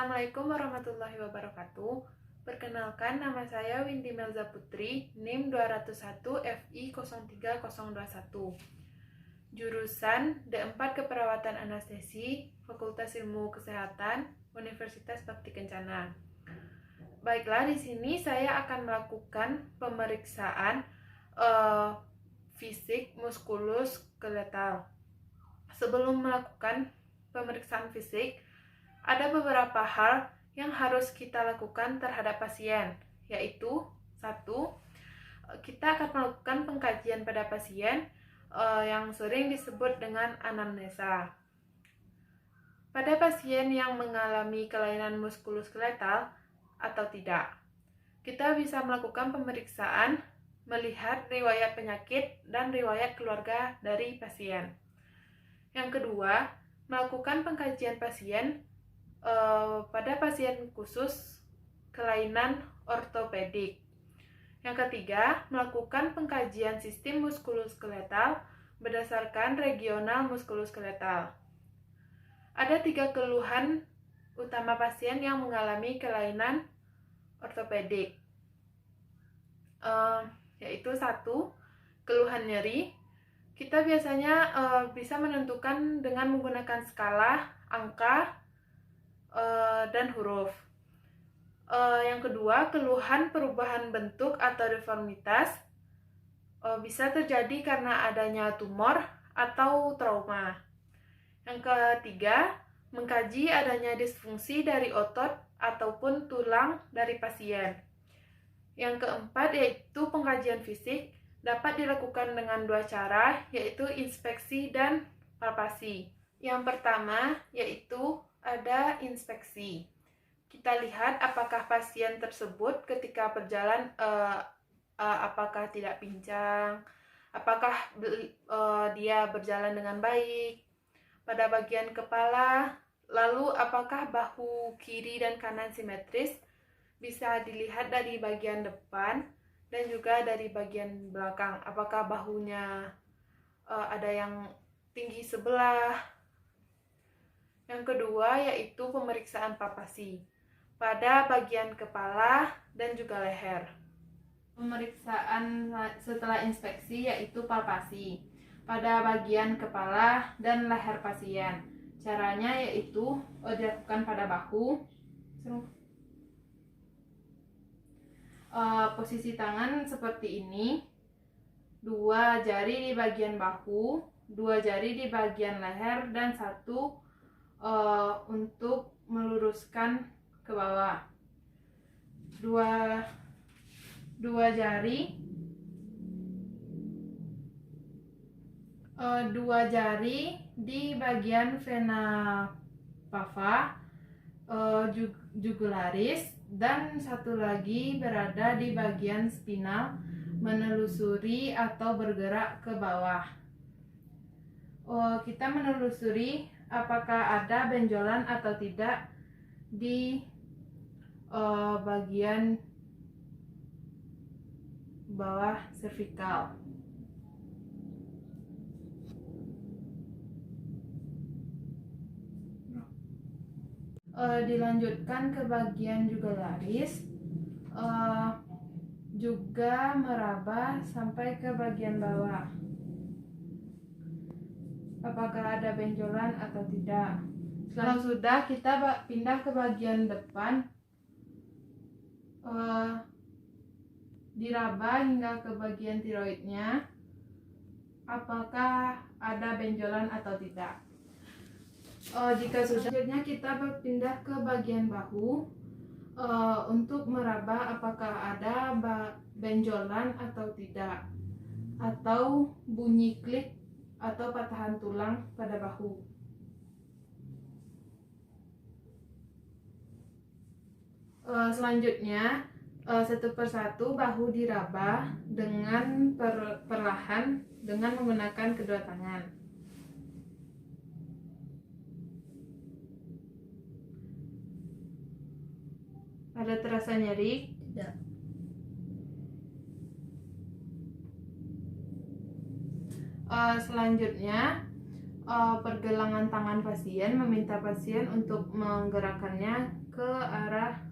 Assalamualaikum warahmatullahi wabarakatuh. Perkenalkan, nama saya Windy Melza Putri, NIM 201 FI 03021. Jurusan D4 Keperawatan Anestesi, Fakultas Ilmu Kesehatan, Universitas Bakti Kencana. Baiklah, di sini saya akan melakukan pemeriksaan fisik muskuloskeletal. Sebelum melakukan pemeriksaan fisik, ada beberapa hal yang harus kita lakukan terhadap pasien, yaitu 1. Kita akan melakukan pengkajian pada pasien yang sering disebut dengan anamnesa. Pada pasien yang mengalami kelainan muskuloskeletal atau tidak, kita bisa melakukan pemeriksaan melihat riwayat penyakit dan riwayat keluarga dari pasien. Yang kedua, melakukan pengkajian pasien pada pasien khusus kelainan ortopedik. Yang ketiga, melakukan pengkajian sistem muskuloskeletal berdasarkan regional muskuloskeletal. Ada 3 keluhan utama pasien yang mengalami kelainan ortopedik, yaitu 1. Keluhan nyeri. Kita biasanya bisa menentukan dengan menggunakan skala, angka, dan huruf. Yang kedua, keluhan perubahan bentuk atau deformitas bisa terjadi karena adanya tumor atau trauma. Yang ketiga, mengkaji adanya disfungsi dari otot ataupun tulang dari pasien. Yang keempat, yaitu pengkajian fisik dapat dilakukan dengan 2 cara, yaitu inspeksi dan palpasi. Yang pertama, yaitu ada inspeksi. Kita lihat apakah pasien tersebut ketika berjalan apakah tidak pincang, apakah dia berjalan dengan baik pada bagian kepala, lalu apakah bahu kiri dan kanan simetris, bisa dilihat dari bagian depan dan juga dari bagian belakang, apakah bahunya ada yang tinggi sebelah. Yang kedua, yaitu pemeriksaan palpasi pada bagian kepala dan juga leher. Pemeriksaan setelah inspeksi yaitu palpasi pada bagian kepala dan leher pasien. Caranya yaitu dilakukan pada bahu. Posisi tangan seperti ini, 2 jari di bagian bahu, 2 jari di bagian leher, dan 1 untuk meluruskan ke bawah. 2 jari di bagian vena cava, jugularis, dan 1 lagi berada di bagian spinal, menelusuri atau bergerak ke bawah. Kita menelusuri apakah ada benjolan atau tidak di bagian bawah servikal. Dilanjutkan ke bagian jugularis, juga meraba sampai ke bagian bawah. Apakah ada benjolan atau tidak. Kalau sudah, kita pindah ke bagian depan, diraba hingga ke bagian tiroidnya, apakah ada benjolan atau tidak. Jika sudah, selanjutnya kita berpindah ke bagian bahu untuk meraba apakah ada benjolan atau tidak, atau bunyi klik atau patahan tulang pada bahu. Selanjutnya, 1 persatu bahu diraba dengan perlahan dengan menggunakan kedua tangan. Ada terasa nyeri? Tidak. Selanjutnya, pergelangan tangan pasien, meminta pasien untuk menggerakkannya ke arah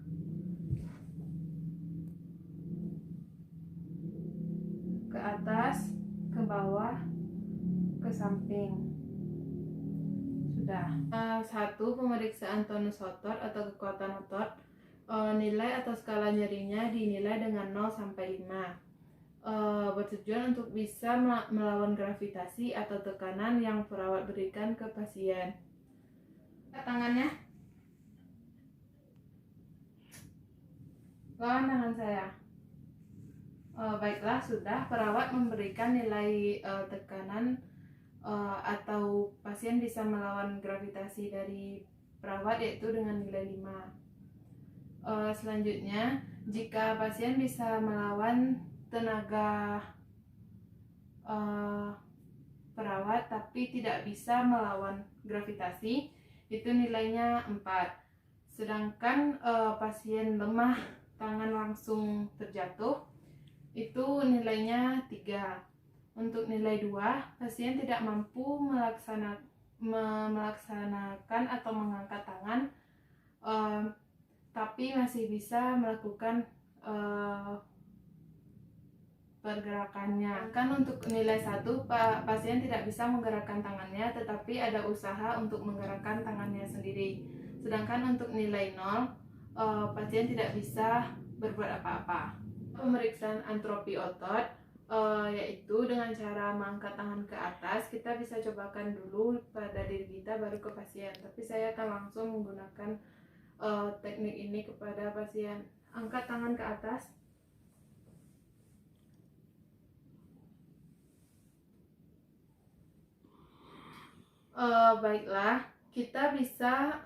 ke atas, ke bawah, ke samping. Sudah. Satu, pemeriksaan tonus otot atau kekuatan otot. Nilai atau skala nyerinya dinilai dengan 0 sampai 5. Bertujuan untuk bisa melawan gravitasi atau tekanan yang perawat berikan ke pasien. Tangannya lawan tangan saya. Baiklah, sudah. Perawat memberikan nilai tekanan atau pasien bisa melawan gravitasi dari perawat, yaitu dengan nilai 5. Selanjutnya, jika pasien bisa melawan tenaga perawat tapi tidak bisa melawan gravitasi, itu nilainya 4. Sedangkan pasien lemah, tangan langsung terjatuh, itu nilainya 3. Untuk nilai 2, pasien tidak mampu melaksanakan atau mengangkat tangan, tapi masih bisa melakukan pergerakannya. Kan untuk nilai 1, pasien tidak bisa menggerakkan tangannya, tetapi ada usaha untuk menggerakkan tangannya sendiri. Sedangkan untuk nilai 0, pasien tidak bisa berbuat apa-apa. Pemeriksaan antropi otot, yaitu dengan cara mengangkat tangan ke atas. Kita bisa cobakan dulu pada diri kita, baru ke pasien. Tapi saya akan langsung menggunakan teknik ini kepada pasien. Angkat tangan ke atas. Baiklah, kita bisa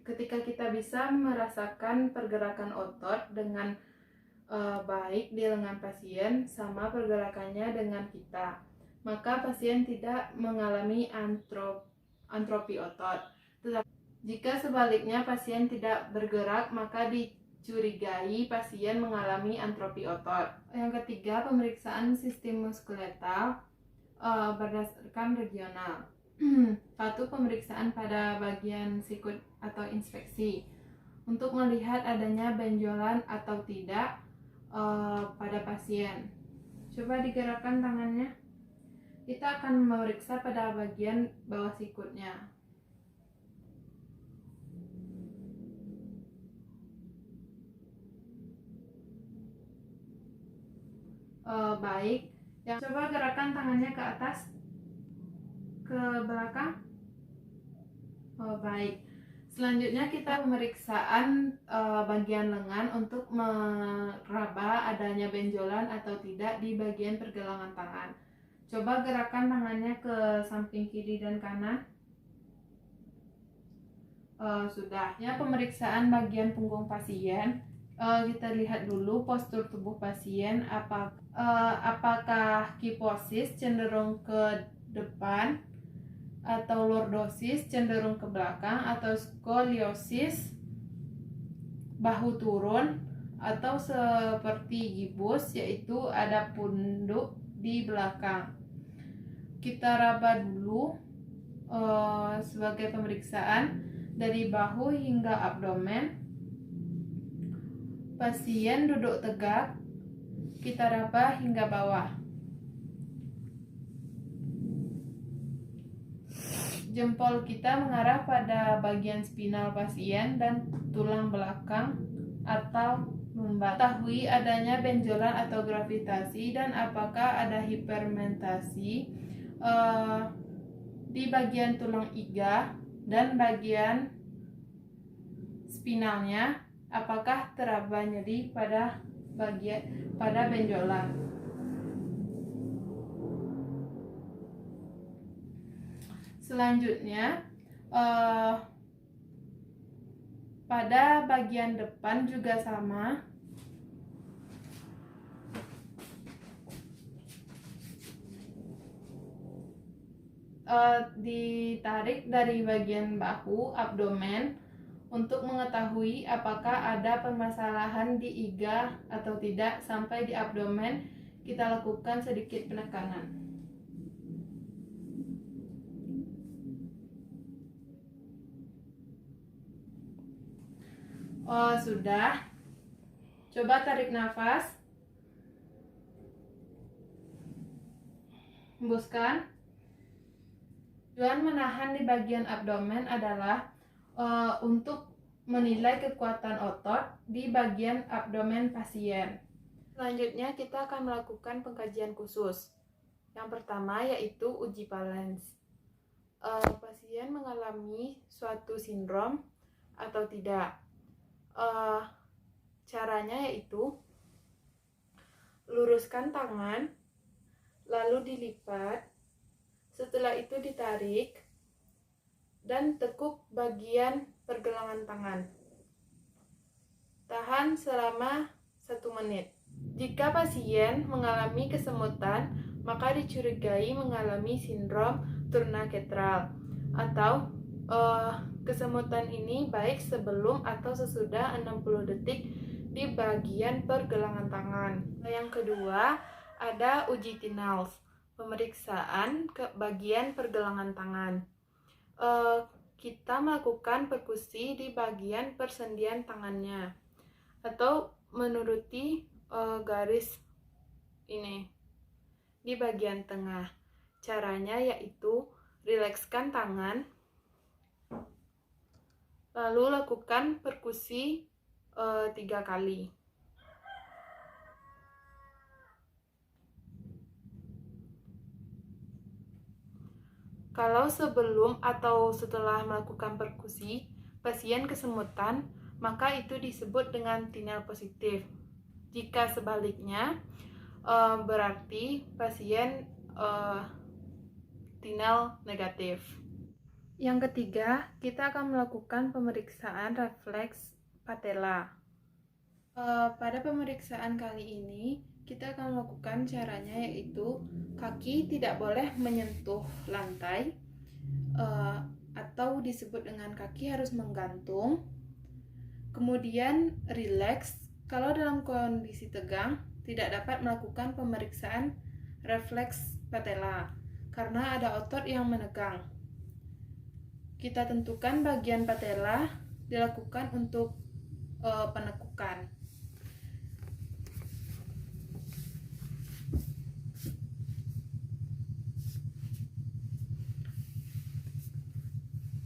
ketika kita bisa merasakan pergerakan otot dengan baik di lengan pasien sama pergerakannya dengan kita, maka pasien tidak mengalami antropi otot. Tetapi jika sebaliknya pasien tidak bergerak, maka dicurigai pasien mengalami antropi otot. Yang ketiga, pemeriksaan sistem muskuletal berdasarkan regional. Satu, pemeriksaan pada bagian sikut atau inspeksi untuk melihat adanya benjolan atau tidak pada pasien. Coba digerakkan tangannya. Kita akan memeriksa pada bagian bawah sikutnya. Baik. Coba gerakan tangannya ke atas, ke belakang. Baik. Selanjutnya kita pemeriksaan bagian lengan untuk meraba adanya benjolan atau tidak di bagian pergelangan tangan. Coba gerakan tangannya ke samping kiri dan kanan. Sudah. Ya, pemeriksaan bagian punggung pasien. Kita lihat dulu postur tubuh pasien. Apakah kiposis cenderung ke depan, atau lordosis cenderung ke belakang, atau skoliosis bahu turun, atau seperti gibus, yaitu ada punduk di belakang. Kita raba dulu sebagai pemeriksaan dari bahu hingga abdomen. Pasien duduk tegak, kita raba hingga bawah. Jempol kita mengarah pada bagian spinal pasien dan tulang belakang atau lumbar. Ketahui adanya benjolan atau gravitasi dan apakah ada hipermentasi di bagian tulang iga dan bagian spinalnya, apakah teraba nyeri pada benjolan. Selanjutnya, pada bagian depan juga sama. Ditarik dari bagian bahu, abdomen, untuk mengetahui apakah ada permasalahan di iga atau tidak. Sampai di abdomen, kita lakukan sedikit penekanan. Oh, sudah. Coba tarik nafas. Hembuskan. Tujuan menahan di bagian abdomen adalah untuk menilai kekuatan otot di bagian abdomen pasien. Selanjutnya kita akan melakukan pengkajian khusus. Yang pertama yaitu uji valens. Pasien mengalami suatu sindrom atau tidak. Caranya yaitu luruskan tangan, lalu dilipat, setelah itu ditarik, dan tekuk bagian pergelangan tangan. Tahan selama 1 menit. Jika pasien mengalami kesemutan, maka dicurigai mengalami sindrom turnaketral atau kesemutan ini baik sebelum atau sesudah 60 detik di bagian pergelangan tangan. Yang kedua, ada uji Tinals, pemeriksaan ke bagian pergelangan tangan. Kita melakukan perkusi di bagian persendian tangannya atau menuruti garis ini di bagian tengah. Caranya yaitu rilekskan tangan, lalu lakukan perkusi 3 kali. Kalau sebelum atau setelah melakukan perkusi, pasien kesemutan, maka itu disebut dengan tinel positif. Jika sebaliknya, berarti pasien tinel negatif. Yang ketiga, kita akan melakukan pemeriksaan refleks patella. Pada pemeriksaan kali ini, kita akan melakukan caranya yaitu kaki tidak boleh menyentuh lantai, atau disebut dengan kaki harus menggantung. Kemudian rileks. Kalau dalam kondisi tegang, tidak dapat melakukan pemeriksaan refleks patella karena ada otot yang menegang. Kita tentukan bagian patella dilakukan untuk penekukan.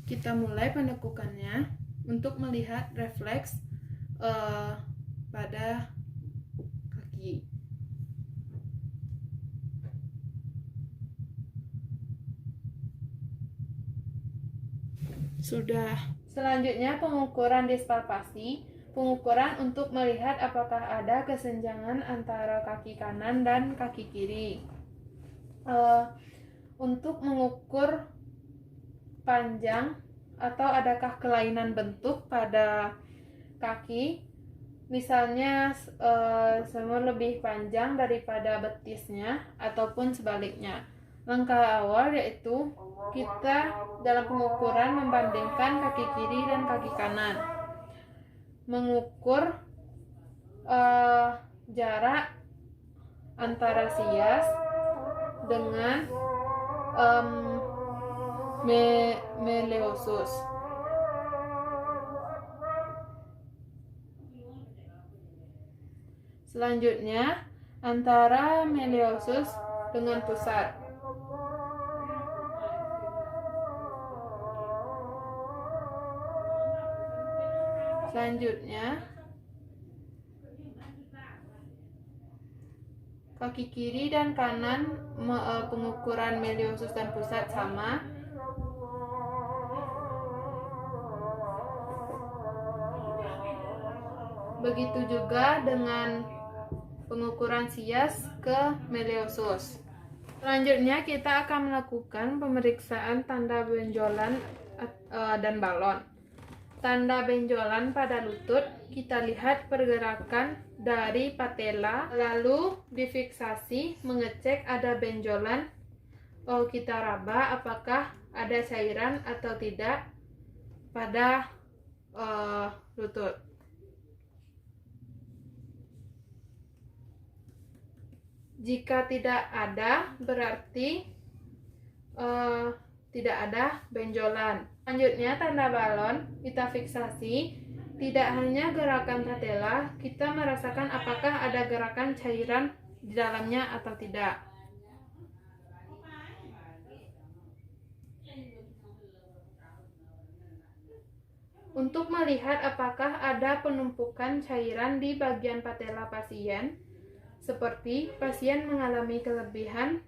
Kita mulai penekukannya untuk melihat refleks pada kaki. Sudah. Selanjutnya pengukuran dispalpasi. Pengukuran untuk melihat apakah ada kesenjangan antara kaki kanan dan kaki kiri. Untuk mengukur panjang atau adakah kelainan bentuk pada kaki, misalnya semur lebih panjang daripada betisnya ataupun sebaliknya. Langkah awal yaitu kita dalam pengukuran membandingkan kaki kiri dan kaki kanan, mengukur jarak antara sias dengan meleosus. Selanjutnya antara meleosus dengan pusat. Selanjutnya kaki kiri dan kanan pengukuran meleosus dan pusat sama. Begitu juga dengan pengukuran sias ke meleosus. Selanjutnya kita akan melakukan pemeriksaan tanda benjolan dan balon. Tanda benjolan pada lutut, kita lihat pergerakan dari patella, lalu difiksasi, mengecek ada benjolan, kita raba apakah ada cairan atau tidak pada lutut. Jika tidak ada, berarti tidak ada benjolan. Selanjutnya tanda balon kita fiksasi Tidak hanya gerakan patella, kita merasakan apakah ada gerakan cairan di dalamnya atau tidak. Untuk melihat apakah ada penumpukan cairan di bagian patella pasien, seperti pasien mengalami kelebihan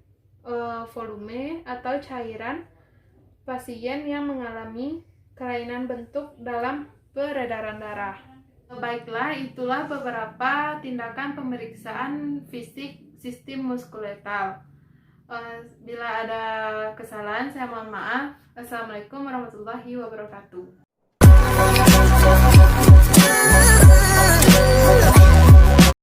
volume atau cairan, pasien yang mengalami kelainan bentuk dalam peredaran darah. Baiklah, itulah beberapa tindakan pemeriksaan fisik sistem muskuloskeletal. Bila ada kesalahan, saya mohon maaf. Assalamualaikum warahmatullahi wabarakatuh.